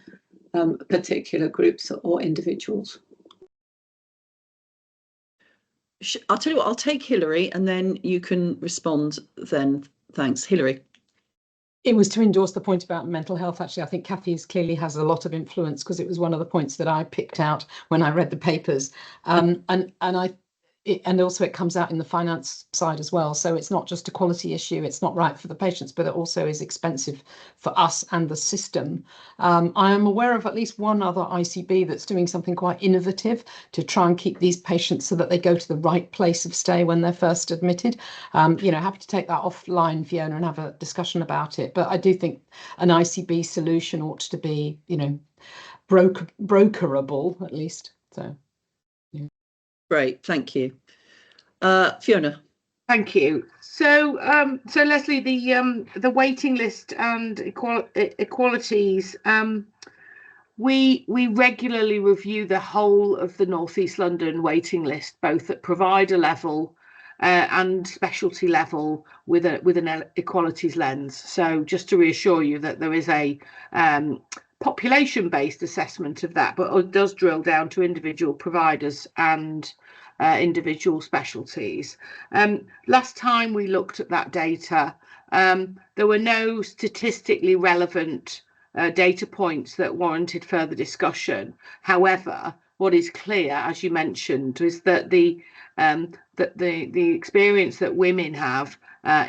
particular groups or individuals? I'll tell you what, I'll take Hilary and then you can respond then. Thanks. Hilary. It was to endorse the point about mental health. Actually, I think Kathy's clearly has a lot of influence, because it was one of the points that I picked out when I read the papers. And also it comes out in the finance side as well. So it's not just a quality issue. It's not right for the patients, but it also is expensive for us and the system. I am aware of at least one other ICB that's doing something quite innovative to try and keep these patients so that they go to the right place of stay when they're first admitted. Happy to take that offline, Fiona, and have a discussion about it. But I do think an ICB solution ought to be, brokerable at least. So. Great, thank you. Fiona. Thank you. So Leslie, the waiting list and equalities, we regularly review the whole of the North East London waiting list, both at provider level and specialty level, with an equalities lens. So just to reassure you that there is a population-based assessment of that, but it does drill down to individual providers and individual specialties. Last time we looked at that data, there were no statistically relevant data points that warranted further discussion. However, what is clear, as you mentioned, is that the experience that women have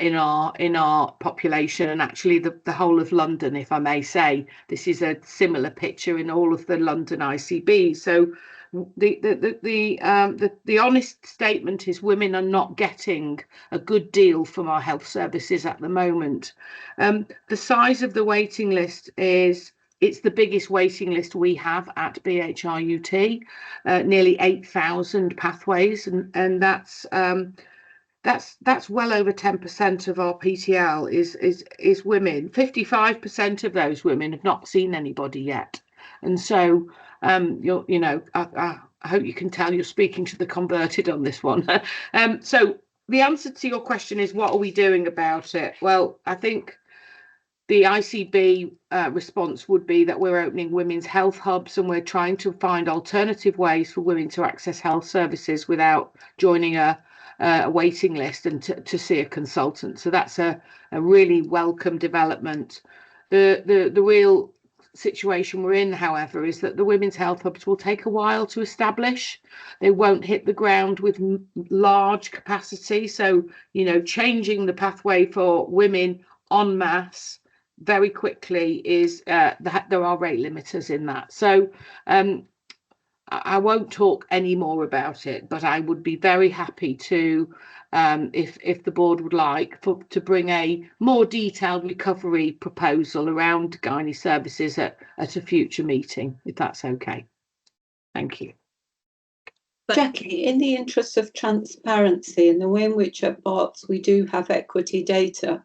in our population, and actually the whole of London, if I may say, this is a similar picture in all of the London ICB. So the honest statement is women are not getting a good deal from our health services at the moment. The size of the waiting list it's the biggest waiting list we have at BHRUT, nearly 8,000 pathways, and that's well over 10% of our PTL is women. 55% of those women have not seen anybody yet, and so I hope you can tell you're speaking to the converted on this one. So the answer to your question is, what are we doing about it? Well, I think the ICB response would be that we're opening women's health hubs, and we're trying to find alternative ways for women to access health services without joining a waiting list and to see a consultant. So that's a really welcome development. The real situation we're in, however, is that the women's health hubs will take a while to establish. They won't hit the ground with large capacity. So, you know, changing the pathway for women en masse very quickly is there are rate limiters in that. So I won't talk any more about it, but I would be very happy to, if the board would like, to bring a more detailed recovery proposal around gynae services at a future meeting, if that's okay. Thank you. Jackie, in the interest of transparency and the way in which at Barts we do have equity data,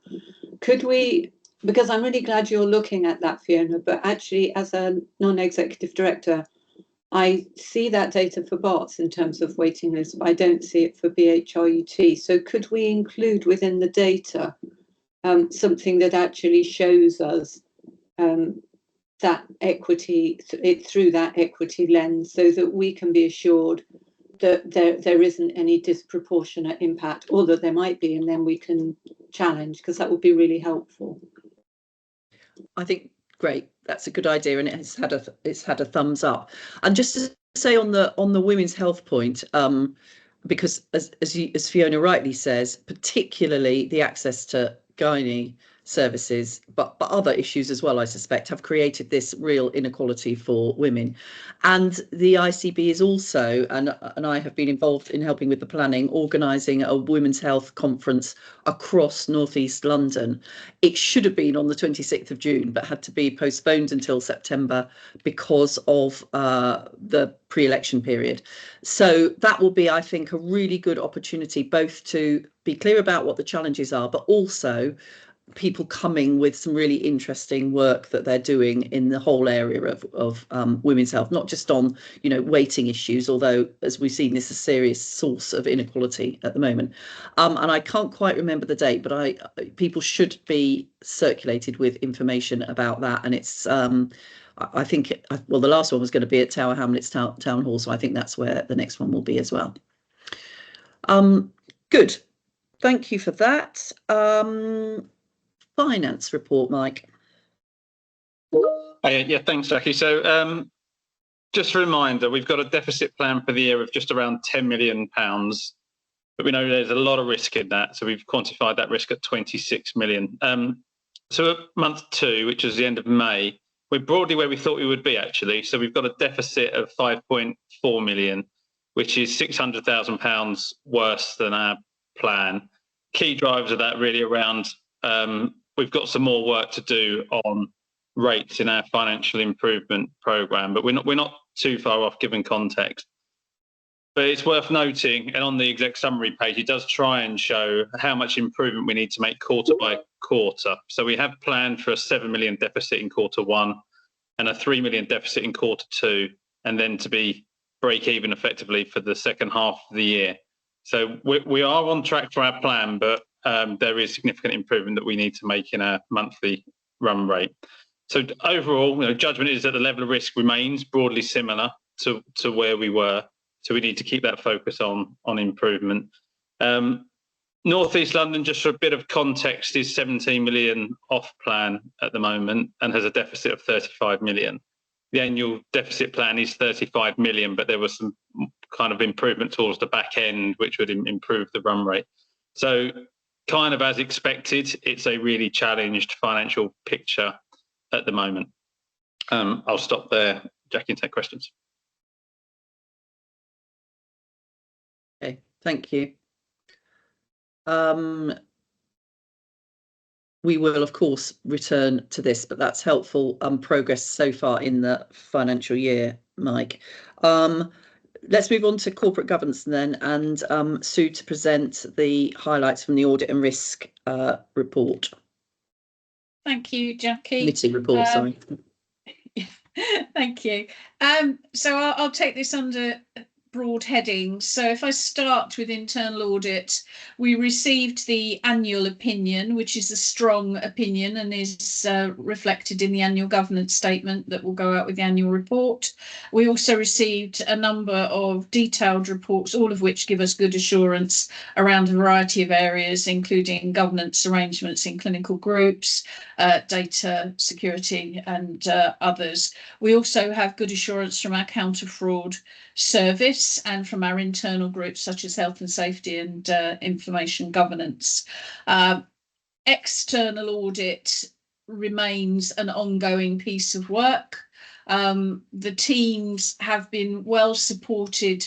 could we, because I'm really glad you're looking at that, Fiona, but actually as a non-executive director, I see that data for Barts in terms of waiting lists, but I don't see it for BHRUT. So could we include within the data something that actually shows us that equity, through that equity lens, so that we can be assured that there isn't any disproportionate impact, or that there might be, and then we can challenge, because that would be really helpful. I think great, that's a good idea, and it's had a thumbs up. And just to say on the women's health point, because as Fiona rightly says, particularly the access to gynae services, but other issues as well, I suspect, have created this real inequality for women. And the ICB is also, and I have been involved in helping with the planning, organising a women's health conference across North East London. It should have been on the 26th of June, but had to be postponed until September because of the pre-election period. So that will be, I think, a really good opportunity both to be clear about what the challenges are, but also people coming with some really interesting work that they're doing in the whole area of women's health, not just on, you know, waiting issues, although as we've seen, this is a serious source of inequality at the moment. And I can't quite remember the date, but people should be circulated with information about that. And it's I think, well, the last one was going to be at Tower Hamlets Town Hall, so I think that's where the next one will be as well. Good, thank you for that. Finance report, Mike. Yeah, thanks, Jackie. So just a reminder, we've got a deficit plan for the year of just around £10 million, but we know there's a lot of risk in that, so we've quantified that risk at 26 million. So at month 2, which is the end of May, we're broadly where we thought we would be, actually. So we've got a deficit of 5.4 million, which is £600,000 worse than our plan. Key drivers of that really around we've got some more work to do on rates in our financial improvement programme, but we're not too far off given context. But it's worth noting, and on the exec summary page, it does try and show how much improvement we need to make quarter by quarter. So we have planned for a 7 million deficit in quarter 1 and a 3 million deficit in quarter 2, and then to be break even effectively for the second half of the year. So we are on track for our plan, but there is significant improvement that we need to make in our monthly run rate. So overall, you know, judgment is that the level of risk remains broadly similar to where we were. So we need to keep that focus on improvement. North East London, just for a bit of context, is 17 million off plan at the moment and has a deficit of 35 million. The annual deficit plan is 35 million, but there was some kind of improvement towards the back end, which would improve the run rate. So kind of as expected, it's a really challenged financial picture at the moment. I'll stop there, Jackie, and take questions. Okay, thank you. We will, of course, return to this, but that's helpful progress so far in the financial year, Mike. Let's move on to corporate governance then, and Sue to present the highlights from the audit and risk report. Thank you, Jackie. Committee report, sorry. Thank you. So I'll take this under broad headings. So if I start with internal audit, we received the annual opinion, which is a strong opinion and is reflected in the annual governance statement that will go out with the annual report. We also received a number of detailed reports, all of which give us good assurance around a variety of areas, including governance arrangements in clinical groups, data security and others. We also have good assurance from our counter fraud service and from our internal groups such as health and safety and information governance. External audit remains an ongoing piece of work. The teams have been well supported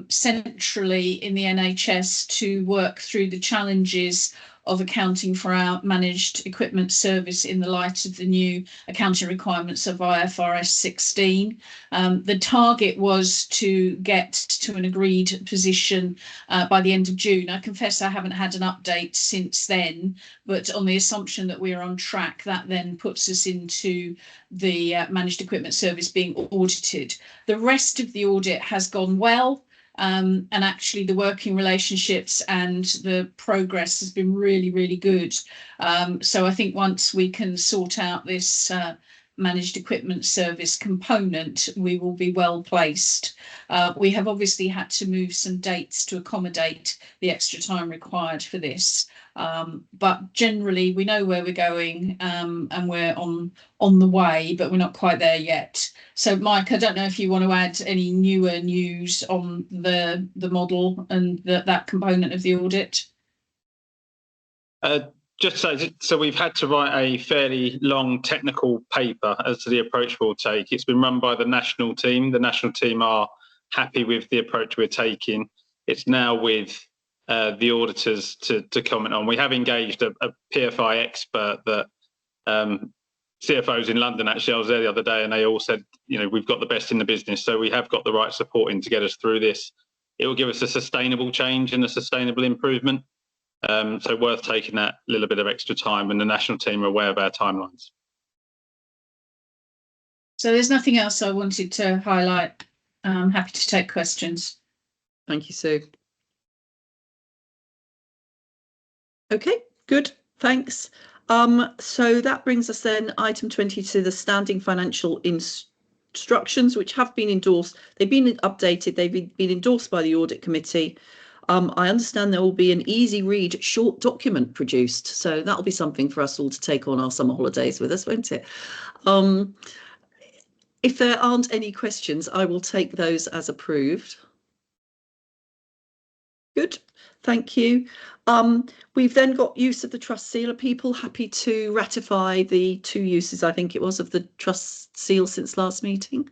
centrally in the NHS to work through the challenges of accounting for our managed equipment service in the light of the new accounting requirements of IFRS 16. The target was to get to an agreed position by the end of June. I confess I haven't had an update since then, but on the assumption that we're on track, that then puts us into the managed equipment service being audited. The rest of the audit has gone well. And actually the working relationships and the progress has been really, really good. So I think once we can sort out this managed equipment service component, we will be well placed. We have obviously had to move some dates to accommodate the extra time required for this. But generally we know where we're going and we're on the way, but we're not quite there yet. So Mike, I don't know if you want to add any newer news on the model and that component of the audit. Just so we've had to write a fairly long technical paper as to the approach we'll take. It's been run by the national team. The national team are happy with the approach we're taking. It's now with the auditors to comment on. We have engaged a PFI expert that CFOs in London, actually, I was there the other day and they all said, you know, we've got the best in the business. So we have got the right support in to get us through this. It will give us a sustainable change and a sustainable improvement. So worth taking that little bit of extra time, and the national team are aware of our timelines. So there's nothing else I wanted to highlight. I'm happy to take questions. Thank you, Sue. Okay, good, thanks. So that brings us then item 20 to the standing financial instructions, which have been endorsed. They've been updated, they've been endorsed by the audit committee. I understand there will be an easy read short document produced, so that'll be something for us all to take on our summer holidays with us, won't it? If there aren't any questions, I will take those as approved. Good, thank you. We've then got use of the trust seal. Are people happy to ratify the 2 uses, I think it was, of the trust seal since last meeting?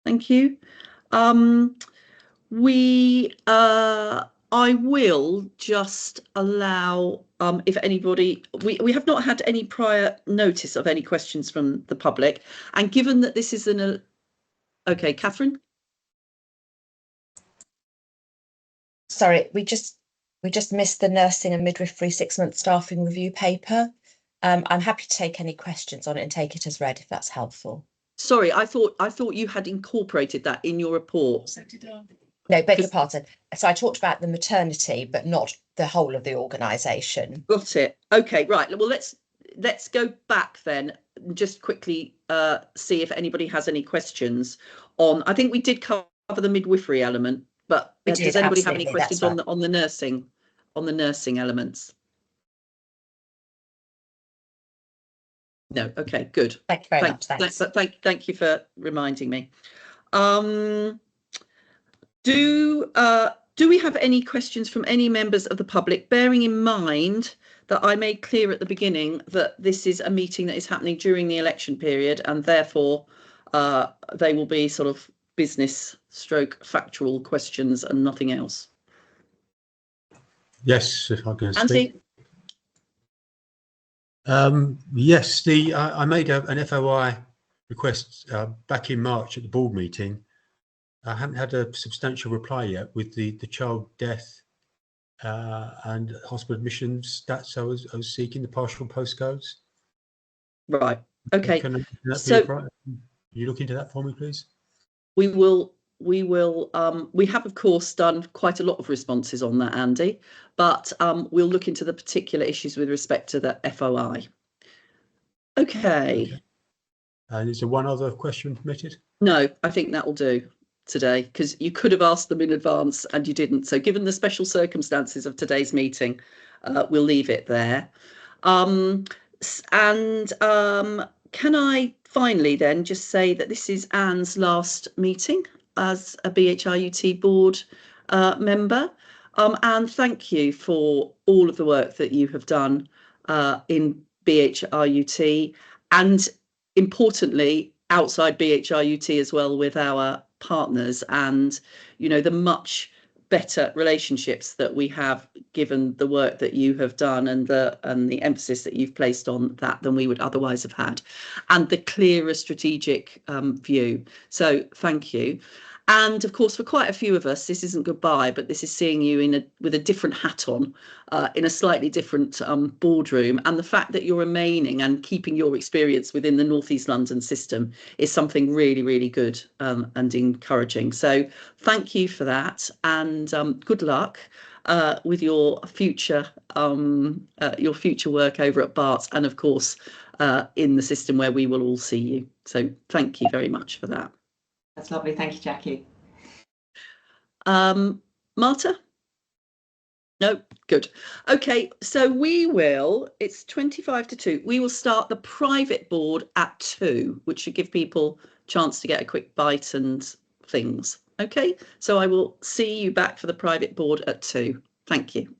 Thank you. I will just allow, if anybody, we have not had any prior notice of any questions from the public, and given that this is okay, Catherine. Sorry, we just missed the nursing and midwifery 6-month staffing review paper. I'm happy to take any questions on it and take it as read if that's helpful. Sorry, I thought you had incorporated that in your report. So did I. No, beg your pardon. So I talked about the maternity, but not the whole of the organisation. Got it. Okay, right. Well, let's go back then and just quickly see if anybody has any questions on. I think we did cover the midwifery element, but does anybody have any questions on the nursing elements? No. Okay. Good. Thank you very much. Thanks. Thank you for reminding me. Do we have any questions from any members of the public, bearing in mind that I made clear at the beginning that this is a meeting that is happening during the election period, and therefore they will be sort of business stroke factual questions and nothing else? Yes, if I can Andy? speak. Yes, I made an FOI request back in March at the board meeting. I haven't had a substantial reply yet with the child death and hospital admissions stats I was seeking, the partial postcodes. Right. Okay. Can that so be right? Can you look into that for me, please? We will we will, we have of course done quite a lot of responses on that, Andy, but we'll look into the particular issues with respect to the FOI. Okay. And is there one other question permitted? No, I think that will do today, because you could have asked them in advance and you didn't. So given the special circumstances of today's meeting, we'll leave it there. Can I finally then just say that this is Anne's last meeting as a BHRUT board member. Anne, thank you for all of the work that you have done in BHRUT, and importantly outside BHRUT as well, with our partners, and you know, the much better relationships that we have given the work that you have done and the emphasis that you've placed on that than we would otherwise have had, and the clearer strategic view. So thank you. And of course, for quite a few of us, this isn't goodbye, but this is seeing you with a different hat on, in a slightly different boardroom. And the fact that you're remaining and keeping your experience within the North East London system is something really, really good and encouraging. So thank you for that, and good luck with your future work over at Barts, and of course in the system where we will all see you. So thank you very much for that. That's lovely. Thank you, Jackie. Marta? No, good. Okay, so it's 25 to 2. We will start the private board at 2, which should give people a chance to get a quick bite and things. Okay, so I will see you back for the private board at 2. Thank you.